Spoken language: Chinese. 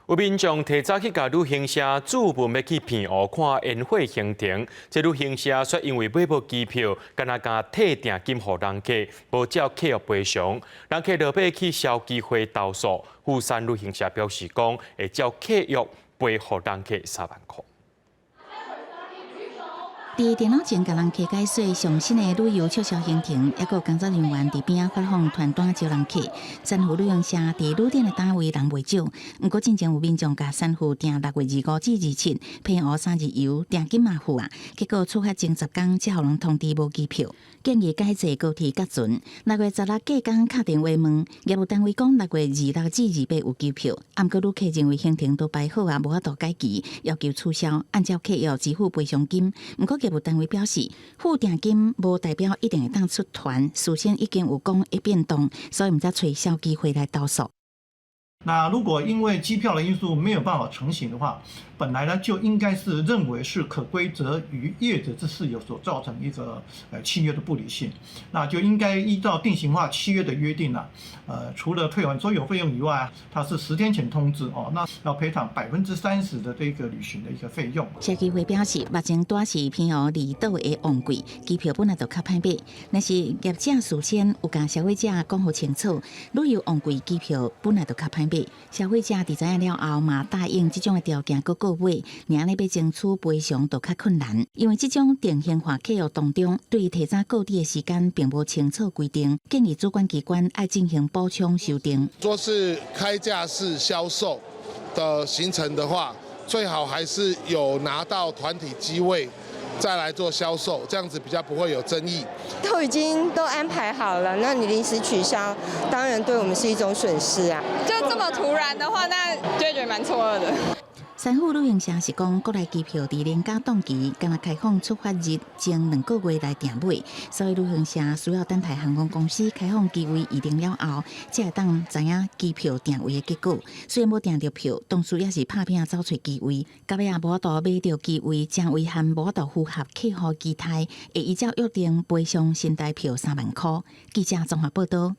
有民众提早去甲旅行社注文要去片湖看烟火行程，这旅行社却因为买无机票，干那甲退订金予人客，无照客户赔偿，人客落尾去消基会投诉。富山旅行社表示讲，会照客约赔予人客3万块。伫电脑前，甲人客解说上新的旅游促销行程，还有工作人员伫边发放传单招人客。珊瑚旅行社伫旅店的单位人袂少，不过真正有民众甲珊瑚订6月25至27偏湖3日游订金嘛付啊，结果出发前10天才互人通知无机票，建议改坐高铁甲船。6月16隔天敲电话问，业务单位讲6月26至28有机票，毋过旅客认为行程都排好啊，无法度改期，要求取消，按照客约支付赔偿金。不过业务单位表示，付定金无代表一定会当出团，事先已经有讲会变动，所以毋才找消基会来投诉。那如果因为机票的因素没有办法成行的话，本来呢就应该是认为是可归责于业者之事由所造成一个契约的不理性，那就应该依照定型化契约的约定呢，除了退还所有费用以外，它是10天前通知哦，那要赔偿30%的这个旅行的一个费用。消基会表示，目前大是偏湖离岛的旺季，机票本来就较歹买，但是业者事先有甲消费者讲好清楚，旅游旺季机票本来就较歹买。消费者伫知影了后嘛，答应这种的条件，搁买，然后要争取赔偿就较困难。因为这种定型化契约当中，对于提早购地的时间并无清楚规定，建议主管机关爱进行补充修订。说是开价式销售的行程的话，最好还是有拿到团体机位。再来做销售，这样子比较不会有争议。都已经安排好了，那你临时取消，当然对我们是一种损失啊。就这么突然的话，那就会觉得蛮错愕的。珊瑚旅行社是讲，国内机票伫年假档期，敢若开放出发日前2个月来订买，所以旅行社需要等待航空公司开放机位预定了后，才会当知影机票订位的结果。虽然无订到票，同时也是拍拼走找机位，到尾也无法度买到机位，将遗憾无法度符合客户期待，会依照约定赔偿新台票3万块。记者综合报道。